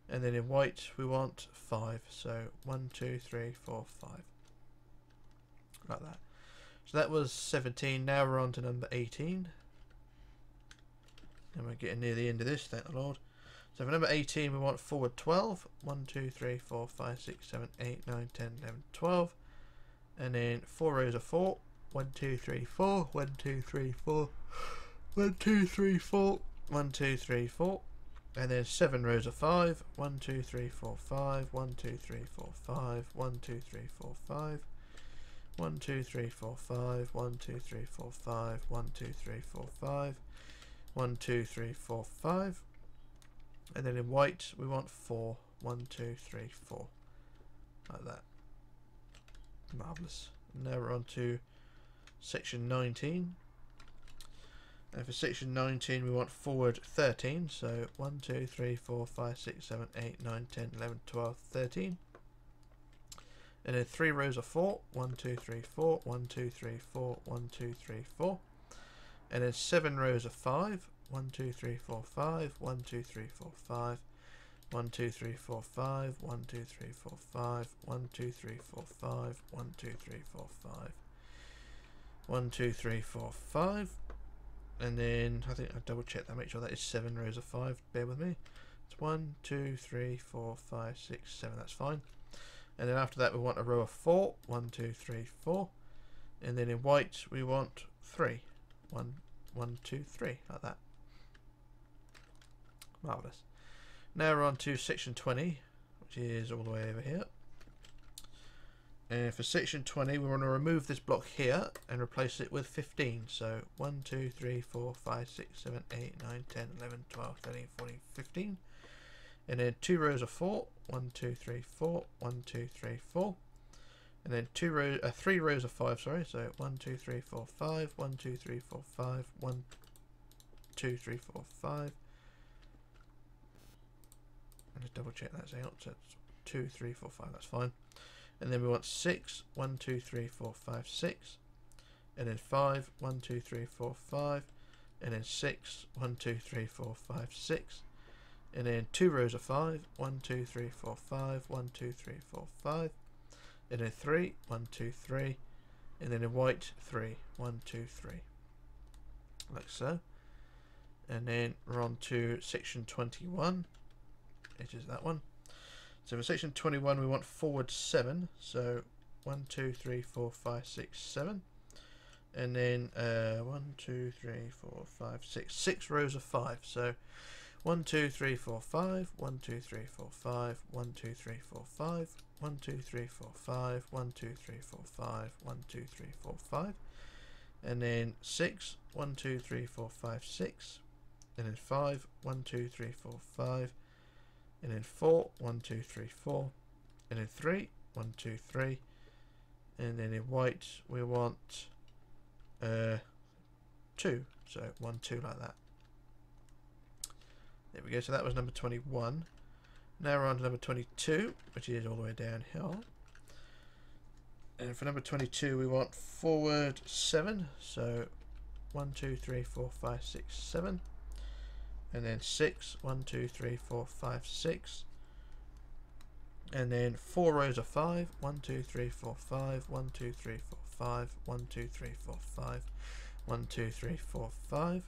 And then in white we want 5. So 1, 2, 3, 4, 5. Like that. So that was 17. Now we're on to number 18. And we're getting near the end of this, thank the Lord. So for number 18 we want forward 12. 1, 2, 3, 4, 5, 6, 7, 8, 9, 10, 11, 12. And then 4 rows of 4. 1, 2, 3, 4. 1, 2, 3, 4. 1, 2, 3, 4. 1, 2, 3, 4. And then 7 rows of 5. 1, 2, 3, 4, 5. 1, 2, 3, 4, 5. 1, 2, 3, 4, 5. 1, 2, 3, 4, 5. 1, 2, 3, 4, 5. 1, 2, 3, 4, 5. 1, 2, 3, 4, 5. And then in white we want 4. 1, 2, 3, 4. Like that. Marvellous. Now we're on to section 19. And for section 19 we want forward 13. So 1, 2, 3, 4, 5, 6, 7, 8, 9, 10, 11, 12, 13. And then 3 rows of 4. 1, 2, 3, 4. 1, 2, 3, 4. 1, 2, 3, 4. And then 7 rows of 5. 1, 2, 3, 4, 5. 1, 2, 3, 4, 5. 1, 2, 3, 4, 5. 1, 2, 3, 4, 5. 1, 2, 3, 4, 5. 1, 2, 3, 4, 5. 1, 2, 3, 4, 5. And then I think I double check that, make sure that is 7 rows of 5. Bear with me. It's 1, 2, 3, 4, 5, 6, 7. That's fine. And then after that we want a row of 4. 1, 2, 3, 4. And then in white we want 3. 1, 1, 2, 3, like that. Marvellous. Now we're on to section 20, which is all the way over here. And for section 20, we want to remove this block here and replace it with 15. So 1, 2, 3, 4, 5, 6, 7, 8, 9, 10, 11, 12, 13, 14, 15. And then 2 rows of 4. 1, 2, 3, 4. 1, 2, 3, 4. And then 3 rows of 5, sorry. So 1, 2, 3, 4, 5. 1, 2, 3, 4, 5. 1, 2, 3, 4, 5. And just double check that's out. So it's 2, 3, 4, 5. That's fine. And then we want 6. 1, 2, 3, 4, 5, 6. And then 5. 1, 2, 3, 4, 5. And then 6. 1, 2, 3, 4, 5, 6. And then 2 rows of 5. 1, 2, 3, 4, 5. 1, 2, 3, 4, 5. And then 3. 1, 2, 3. And then in white 3. 1, 2, 3. Like so. And then we're on to section 21, which is that one. So for section 21 we want forward 7, so 1, 2, 3, 4, 5, 6, 7. And then 1, 2, 3, 4, 5, 6. 6 rows of 5, so 1, 2, 3, 4, 5. 1, 2, 3, 4, 5. 1, 2, 3, 4, 5. 1, 2, 3, 4, 5. 1, 2, 3, 4, 5. 1, 2, 3, 4, 5. And then 6. 1, 2, 3, 4, 5, 6. And then 5. 1, 2, 3, 4, 5. And then 4, 1, 2, 3, 4. And then 3, 1, 2, 3. And then in white we want 2, so 1, 2 like that. There we go, so that was number 21. Now we're on to number 22, which is all the way down here. And for number 22 we want forward 7, so 1, 2, 3, 4, 5, 6, 7. And then 6, 1, 2, 3, 4, 5, 6. And then 4 rows of 5, 1, 2, 3, 4, 5, 1, 2, 3, 4, 5, 1, 2, 3, 4, 5, 1, 2, 3, 4, 5.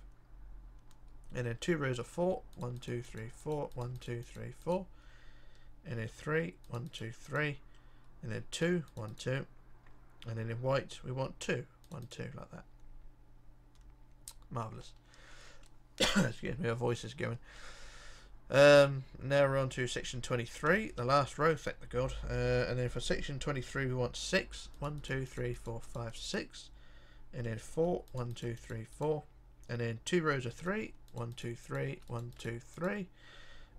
And then 2 rows of 4, 1, 2, 3, 4, 1, 2, 3, 4. And then 3, 1, 2, 3. And then 2, 1, 2. And then in white we want 2, 1, 2, like that. Marvellous. Excuse me, my voice is going. Now we're on to section 23, the last row, thank the God. And then for section 23 we want 6, 1, 2, 3, 4, 5, 6. And then 4, 1, 2, 3, 4. And then 2 rows of 3, 1, 2, 3, 1, 2, 3.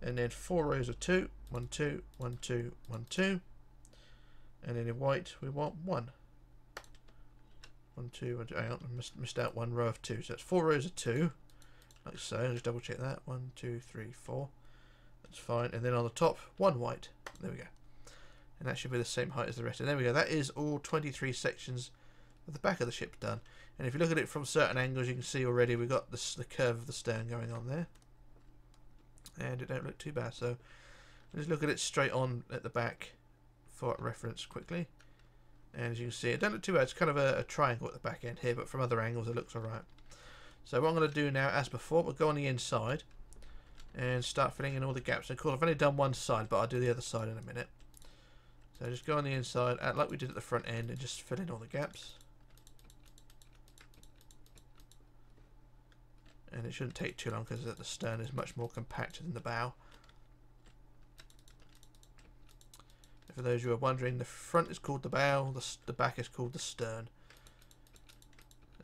And then 4 rows of 2, 1, 2, 1, 2, 1, 2. And then in white we want 1. 1, 2, 1, 2. Hang on, I missed out 1 row of 2. So it's 4 rows of 2. Like so, just double check that. 1, 2, 3, 4. That's fine. And then on the top, 1 white. There we go. And that should be the same height as the rest. And there we go. That is all 23 sections of the back of the ship done. And if you look at it from certain angles, you can see already we've got the curve of the stern going on there. And it don't look too bad. So just look at it straight on at the back for reference quickly. And as you can see, it don't look too bad. It's kind of a triangle at the back end here, but from other angles it looks alright. So what I'm going to do now, as before, we'll go on the inside and start filling in all the gaps. And cool, I've only done one side, but I'll do the other side in a minute. So just go on the inside, like we did at the front end, and just fill in all the gaps. And it shouldn't take too long because the stern is much more compact than the bow. And for those who are wondering, the front is called the bow, the back is called the stern.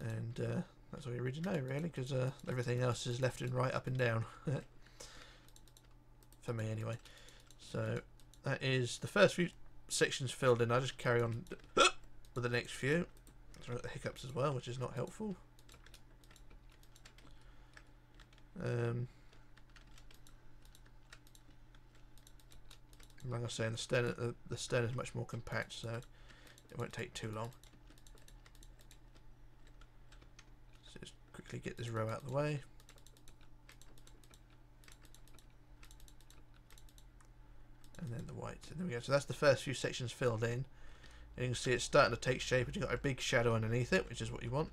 And that's all you really know, really, because everything else is left and right, up and down. For me, anyway. So that is the first few sections filled in. I'll just carry on with the next few. Sorry, got the hiccups as well, which is not helpful. Like I was saying, the stern is much more compact, so it won't take too long. So just quickly get this row out of the way. And then the white. And there we go. So that's the first few sections filled in. And you can see it's starting to take shape, and you've got a big shadow underneath it, which is what you want.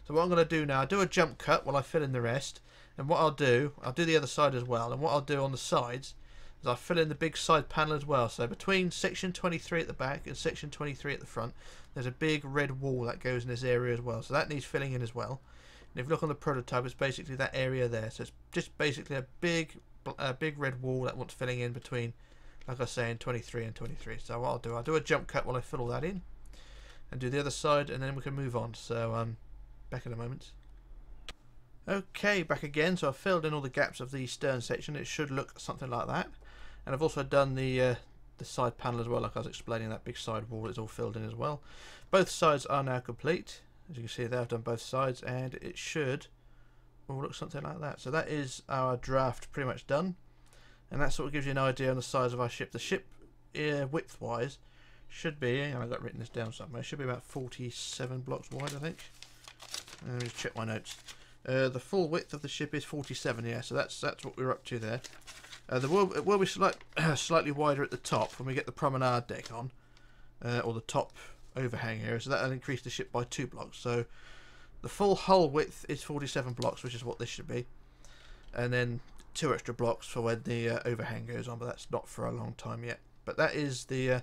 So what I'm going to do now, I'll do a jump cut while I fill in the rest. And what I'll do the other side as well. And what I'll do on the sides is I'll fill in the big side panel as well. So between section 23 at the back and section 23 at the front, there's a big red wall that goes in this area as well. So that needs filling in as well. And if you look on the prototype, it's basically that area there. So it's just basically a big red wall that wants filling in between, like I was saying, 23 and 23. So what I'll do a jump cut while I fill all that in, and do the other side, and then we can move on. So back in a moment. Okay, back again. So I've filled in all the gaps of the stern section. It should look something like that. And I've also done the side panel as well, like I was explaining. That big side wall is all filled in as well. Both sides are now complete. As you can see there, I've done both sides, and it should all look something like that. So that is our draft pretty much done, and that sort of gives you an idea on the size of our ship. The ship width wise should be, and I've got written this down somewhere, should be about 47 blocks wide, I think. Let me just check my notes. The full width of the ship is 47, yeah, so that's what we're up to there. It will be slightly wider at the top when we get the promenade deck on, or the top overhang area, so that'll increase the ship by 2 blocks. So the full hull width is 47 blocks, which is what this should be, and then 2 extra blocks for when the overhang goes on, but that's not for a long time yet. But that is the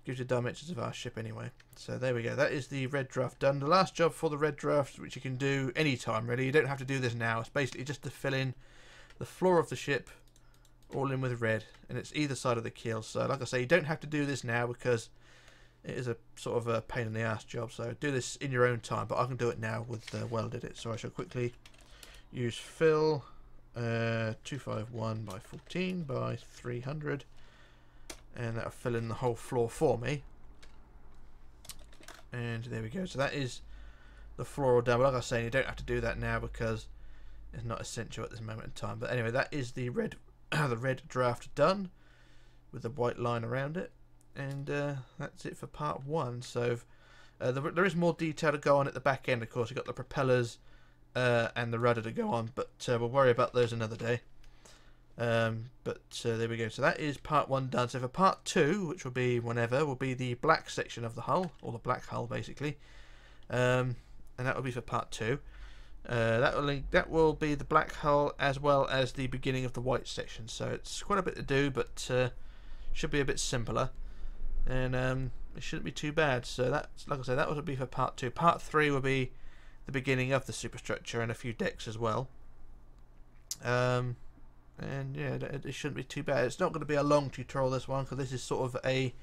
gives you dimensions of our ship anyway. So there we go, that is the red draft done. The last job for the red draft, which you can do anytime really, you don't have to do this now, it's basically just to fill in the floor of the ship all in with red, and it's either side of the keel. So like I say, you don't have to do this now because it is a sort of a pain in the ass job, so do this in your own time, but I can do it now with welded it. So I shall quickly use fill 251 by 14 by 300, and that'll fill in the whole floor for me. And there we go, so that is the floor all done. But like I was saying, you don't have to do that now because it's not essential at this moment in time. But anyway, that is the red the red draft done with the white line around it. And that's it for part 1. So there is more detail to go on at the back end. Of course, you've got the propellers and the rudder to go on, but we'll worry about those another day. But there we go. So that is part 1 done. So for part 2, which will be whenever, will be the black section of the hull, or the black hull basically, and that will be for part 2. That will be the black hull as well as the beginning of the white section. So it's quite a bit to do, but should be a bit simpler. And it shouldn't be too bad. So that's, like I said, that will be for part 2. Part 3 will be the beginning of the superstructure and a few decks as well. And yeah, it shouldn't be too bad. It's not going to be a long tutorial, this one, because this is sort of a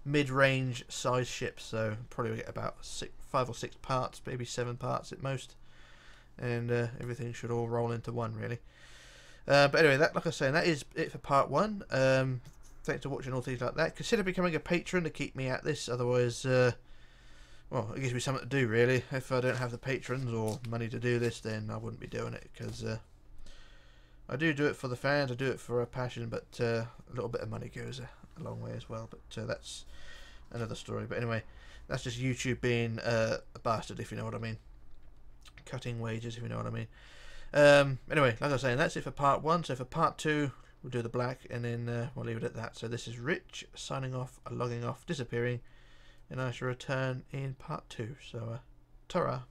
mid-range size ship. So probably we'll get about 5 or 6 parts, maybe 7 parts at most, and everything should all roll into one really. But anyway, that, like I was saying, that is it for part 1. Thanks for watching all things like that. Consider becoming a patron to keep me at this. Otherwise, well, it gives me something to do really. If I don't have the patrons or money to do this, then I wouldn't be doing it, because I do it for the fans. I do it for a passion, but a little bit of money goes a long way as well. But that's another story. But anyway, that's just YouTube being a bastard, if you know what I mean. Cutting wages, if you know what I mean. Anyway, like I was saying, that's it for part 1. So for part 2, we'll do the black, and then we'll leave it at that. So this is Rich signing off, logging off, disappearing, and I shall return in part 2. So ta-ra.